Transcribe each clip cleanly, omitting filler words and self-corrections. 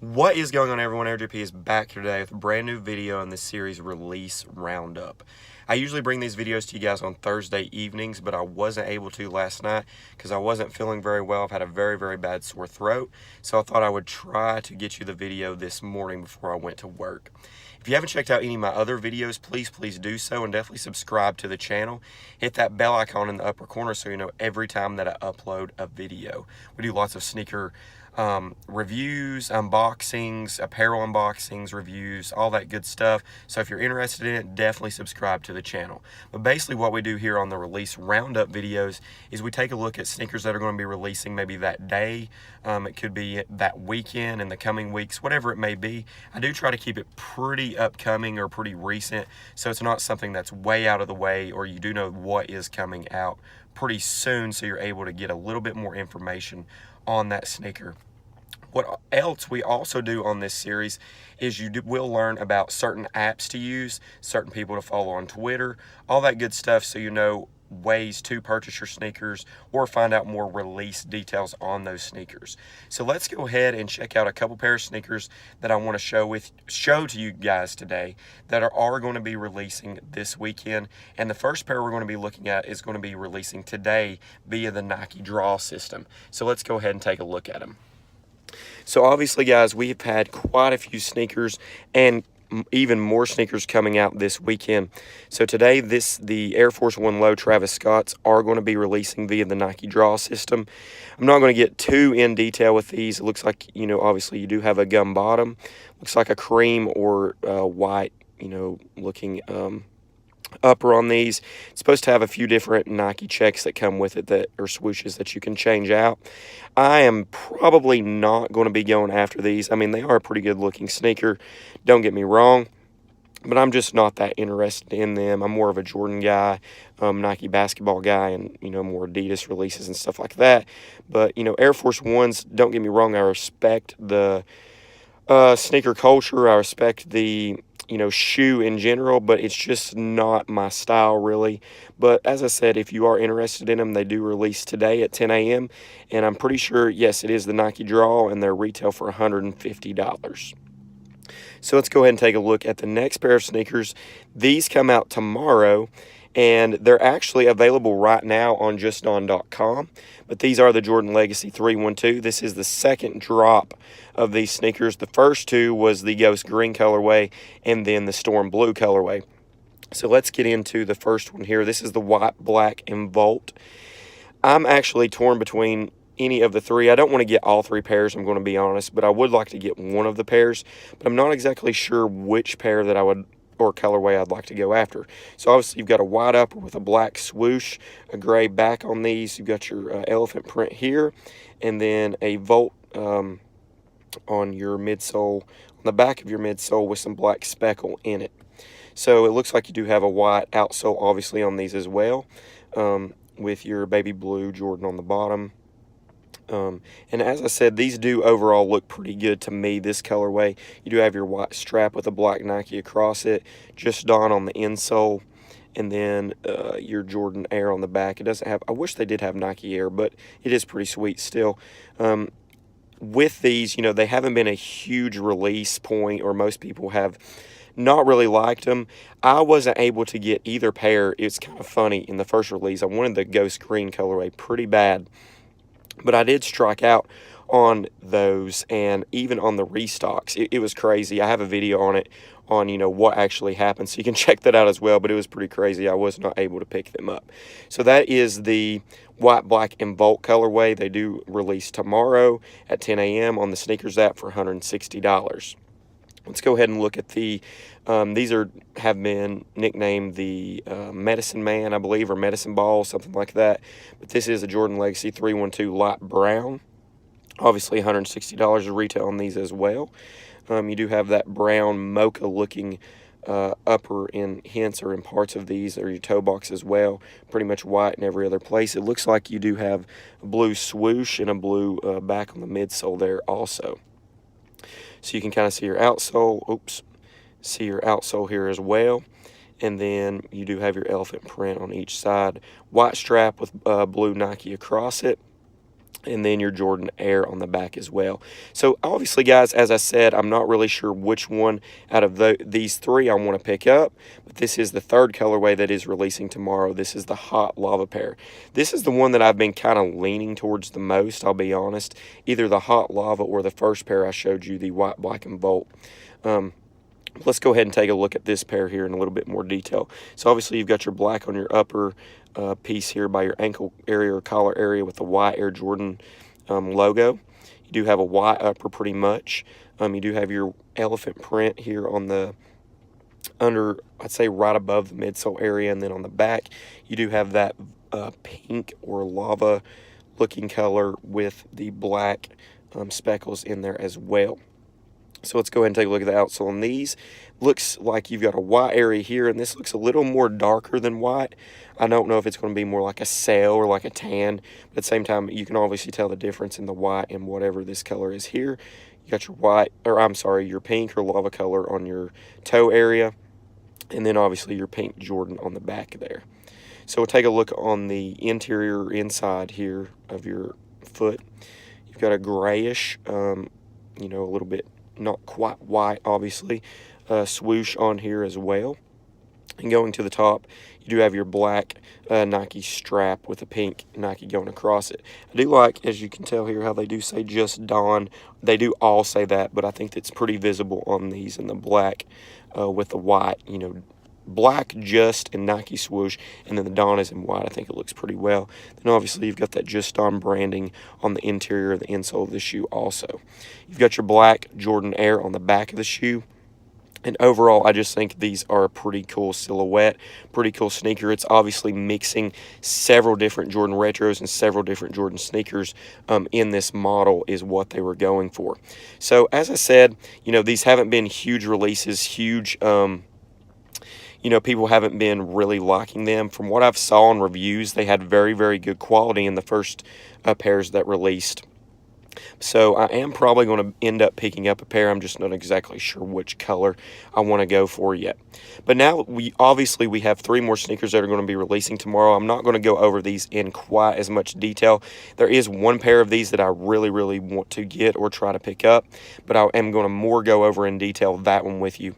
What is going on, everyone? RJP is back here today with a brand new video in this series, Release Roundup. I usually bring these videos to you guys on Thursday evenings, but I wasn't able to last night because I wasn't feeling very well. I've had a very bad sore throat, so I thought I would try to get you the video this morning before I went to work. If you haven't checked out any of my other videos, please do so, and definitely subscribe to the channel. Hit that bell icon in the upper corner so you know every time that I upload a video. We do lots of sneaker reviews, unboxings, apparel unboxings, reviews, all that good stuff. So if you're interested in it, definitely subscribe to the channel. But basically what we do here on the Release Roundup videos is we take a look at sneakers that are going to be releasing maybe that day. It could be that weekend, in the coming weeks, whatever it may be. I do try to keep it pretty upcoming or pretty recent, so it's not something that's way out of the way, or you do know what is coming out pretty soon, so you're able to get a little bit more information on that sneaker. What else we also do on this series is you will learn about certain apps to use, certain people to follow on Twitter, all that good stuff, so you know ways to purchase your sneakers or find out more release details on those sneakers. So let's go ahead and check out a couple pair of sneakers that I want to show to you guys today that are going to be releasing this weekend. And the first pair we're going to be looking at is going to be releasing today via the Nike draw system. So let's go ahead and take a look at them. So obviously, guys, we've had quite a few sneakers and even more sneakers coming out this weekend. So today, the Air Force One Low Travis Scotts are going to be releasing via the Nike draw system. I'm not going to get too in detail with these. It looks like, you know, obviously you do have a gum bottom. Looks like a cream or white, you know, looking upper on these. It's supposed to have a few different Nike checks that come with it, that or swooshes that you can change out. I am probably not going to be going after these. I mean, they are a pretty good looking sneaker, don't get me wrong, but I'm just not that interested in them. I'm more of a Jordan guy, Nike basketball guy, and, you know, more Adidas releases and stuff like that. But, you know, Air Force Ones, don't get me wrong, I respect the sneaker culture. I respect the, you know, shoe in general, but it's just not my style really. But as I said, if you are interested in them, they do release today at 10 a.m. And I'm pretty sure, yes, it is the Nike draw, and they're retail for $150. So let's go ahead and take a look at the next pair of sneakers. These come out tomorrow, and they're actually available right now on juston.com. But these are the Jordan Legacy 312. This is the second drop of these sneakers. The first two was the Ghost Green colorway and then the Storm Blue colorway. So let's get into the first one here. This is the white, black, and Volt. I'm actually torn between any of the three. I don't want to get all three pairs, I'm going to be honest, but I would like to get one of the pairs, but I'm not exactly sure which pair that I would, or colorway I'd like to go after. So obviously you've got a white upper with a black swoosh, a gray back on these. You've got your elephant print here, and then a Volt on your midsole, on the back of your midsole with some black speckle in it. So it looks like you do have a white outsole obviously on these as well, with your baby blue Jordan on the bottom. And as I said, these do overall look pretty good to me, this colorway. You do have your white strap with a black Nike across it, just Don on the insole, and then your Jordan Air on the back. It doesn't have, I wish they did have Nike Air, but it is pretty sweet still. With these, you know, they haven't been a huge release point, or most people have not really liked them. I wasn't able to get either pair. It's kind of funny, in the first release, I wanted the Ghost Green colorway pretty bad, but I did strike out on those, and even on the restocks. It was crazy. I have a video on it, on, you know, what actually happened, so you can check that out as well, but it was pretty crazy. I was not able to pick them up. So that is the white, black, and Volt colorway. They do release tomorrow at 10 a.m. on the Sneakers app for $160. Let's go ahead and look at the, these have been nicknamed the Medicine Man, I believe, or Medicine Ball, something like that. But this is a Jordan Legacy 312 light brown. Obviously $160 of retail on these as well. You do have that brown mocha looking upper in hints, or in parts of these, or your toe box as well. Pretty much white in every other place. It looks like you do have a blue swoosh and a blue back on the midsole there also. So you can kind of see your outsole, see your outsole here as well. And then you do have your elephant print on each side. White strap with blue Nike across it. and then your Jordan Air on the back as well. So obviously, guys, as I said, I'm not really sure which one out of these three I want to pick up, but this is the third colorway that is releasing tomorrow. This is the Hot Lava pair. This is the one that I've been kind of leaning towards the most, I'll be honest. Either the Hot Lava or the first pair I showed you, the White, Black, and Volt. Let's go ahead and take a look at this pair here in a little bit more detail. So obviously you've got your black on your upper piece here by your ankle area or collar area with the white Air Jordan logo. You do have a white upper pretty much. You do have your elephant print here on the under, I'd say right above the midsole area, and then on the back you do have that pink or lava looking color with the black speckles in there as well. So let's go ahead and take a look at the outsole on these. Looks like you've got a white area here, and this looks a little more darker than white. I don't know if it's going to be more like a sail or like a tan, but at the same time, you can obviously tell the difference in the white and whatever this color is here. You got your white, or I'm sorry, your pink or lava color on your toe area, and then obviously your pink Jordan on the back there. So we'll take a look on the interior inside here of your foot. You've got a grayish, you know, a little bit not quite white, obviously, swoosh on here as well. And going to the top, you do have your black Nike strap with a pink Nike going across it. I do like, as you can tell here, how they do say Just Dawn. They do all say that, but I think that's pretty visible on these in the black with the white, you know, black Just and Nike swoosh, and then the Dawn is in white. I think it looks pretty well. Then obviously you've got that Just Dawn branding on the interior of the insole of the shoe also. You've got your black Jordan Air on the back of the shoe. And overall, I just think these are a pretty cool silhouette, pretty cool sneaker. It's obviously mixing several different Jordan retros and several different Jordan sneakers in this model is what they were going for. So as I said, you know, these haven't been huge releases, huge, you know, people haven't been really liking them. From what I've saw in reviews, they had very, very good quality in the first pairs that released. So I am probably going to end up picking up a pair. I'm just not exactly sure which color I want to go for yet. But now we have 3 more sneakers that are going to be releasing tomorrow. I'm not going to go over these in quite as much detail. There is one pair of these that I really, really want to get or try to pick up, but I am going to more go over in detail that one with you.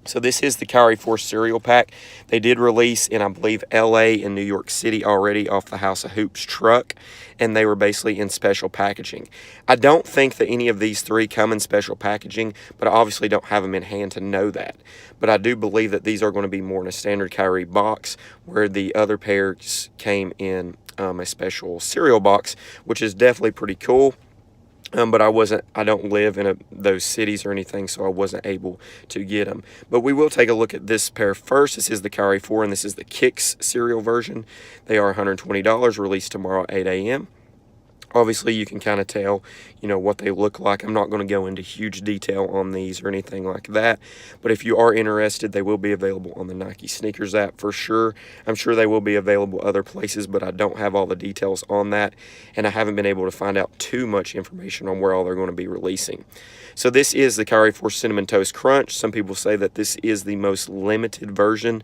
So this is the Kyrie 4 cereal pack. They did release in, I believe, LA and New York City already off the House of Hoops truck, and they were basically in special packaging. I don't think that any of these 3 come in special packaging, but I obviously don't have them in hand to know that. But I do believe that these are going to be more in a standard Kyrie box, where the other pairs came in a special cereal box, which is definitely pretty cool. But I don't live in those cities or anything, so I wasn't able to get them. But we will take a look at this pair first. This is the Kyrie 4, and this is the Kicks cereal version. They are $120, released tomorrow at 8 a.m. Obviously, you can kind of tell, you know, what they look like. I'm not going to go into huge detail on these or anything like that. But if you are interested, they will be available on the Nike Sneakers app for sure. I'm sure they will be available other places, but I don't have all the details on that. And I haven't been able to find out too much information on where all they're going to be releasing. So this is the Kyrie 4 Cinnamon Toast Crunch. Some people say that this is the most limited version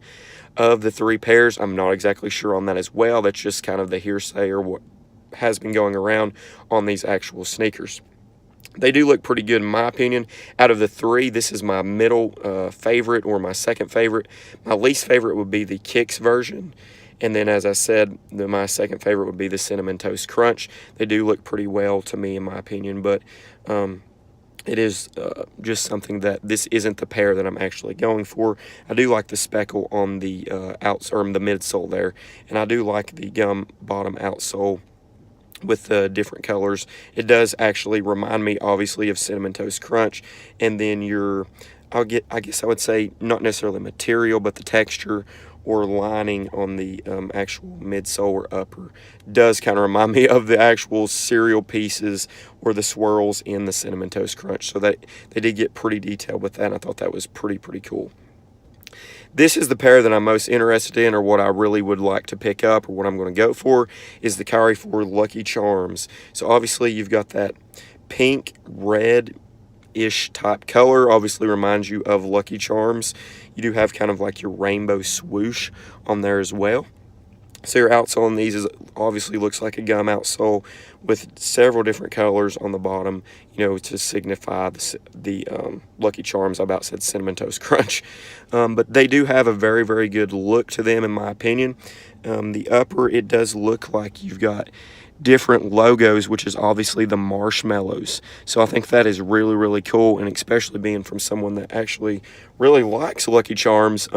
of the 3 pairs. I'm not exactly sure on that as well. That's just kind of the hearsay or what has been going around on these actual sneakers. They do look pretty good in my opinion. Out of the 3, this is my middle favorite or my second favorite. My least favorite would be the Kicks version. And then, as I said, my second favorite would be the Cinnamon Toast Crunch. They do look pretty well to me in my opinion, but it is just something that this isn't the pair that I'm actually going for. I do like the speckle on the outs or the midsole there, and I do like the gum bottom outsole with the different colors. It does actually remind me, obviously, of Cinnamon Toast Crunch. And then I guess I would say, not necessarily material, but the texture or lining on the actual midsole or upper does kind of remind me of the actual cereal pieces or the swirls in the Cinnamon Toast Crunch. So they did get pretty detailed with that, and I thought that was pretty cool. This is the pair that I'm most interested in, or what I really would like to pick up, or what I'm going to go for, is the Kyrie 4 Lucky Charms. So obviously you've got that pink, red-ish type color, obviously reminds you of Lucky Charms. You do have kind of like your rainbow swoosh on there as well. So your outsole on these is obviously looks like a gum outsole with several different colors on the bottom, to signify the Lucky Charms. I about said Cinnamon Toast Crunch. But they do have a very, very good look to them, in my opinion. The upper, it does look like you've got different logos, which is obviously the marshmallows. So I think that is really, really cool, and especially being from someone that actually really likes Lucky Charms,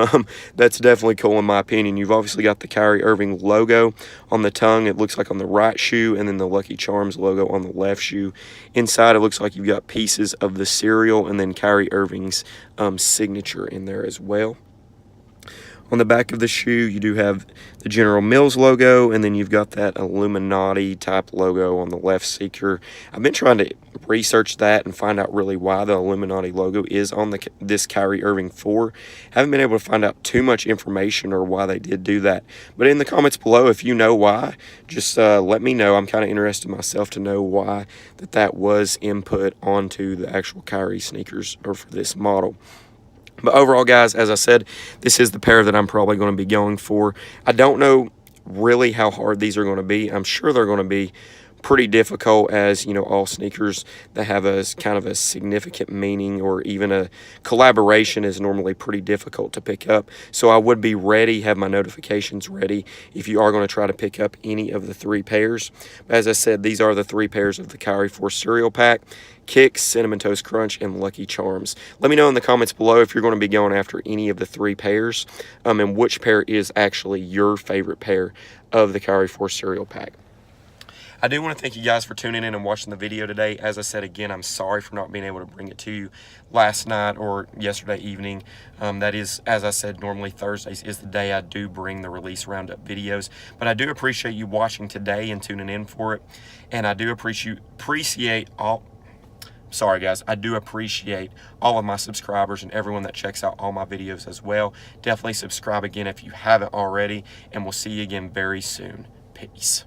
that's definitely cool in my opinion. You've obviously got the Kyrie Irving logo on the tongue, it looks like on the right shoe, and then the Lucky Charms logo on the left shoe. Inside, it looks like you've got pieces of the cereal and then Kyrie Irving's signature in there as well. On the back of the shoe, you do have the General Mills logo, and then you've got that Illuminati type logo on the left seeker. I've been trying to research that and find out really why the Illuminati logo is on this Kyrie Irving 4. Haven't been able to find out too much information or why they did do that. But in the comments below, if you know why, just let me know. I'm kind of interested myself to know why that was input onto the actual Kyrie sneakers or for this model. But overall, guys, as I said, this is the pair that I'm probably going to be going for. I don't know really how hard these are going to be. I'm sure they're going to be pretty difficult, as all sneakers that have a kind of a significant meaning or even a collaboration is normally pretty difficult to pick up. So I would be ready, have my notifications ready if you are going to try to pick up any of the 3 pairs. But as I said, these are the 3 pairs of the Kyrie 4 cereal pack: Kicks, Cinnamon Toast Crunch, and Lucky Charms. Let me know in the comments below if you're going to be going after any of the 3 pairs, and which pair is actually your favorite pair of the Kyrie 4 cereal pack. I do want to thank you guys for tuning in and watching the video today. As I said again, I'm sorry for not being able to bring it to you last night or yesterday evening. That is, as I said, normally Thursdays is the day I do bring the release roundup videos. But I do appreciate you watching today and tuning in for it. And I do appreciate all... Sorry guys, I do appreciate all of my subscribers and everyone that checks out all my videos as well. Definitely subscribe again if you haven't already, and we'll see you again very soon. Peace.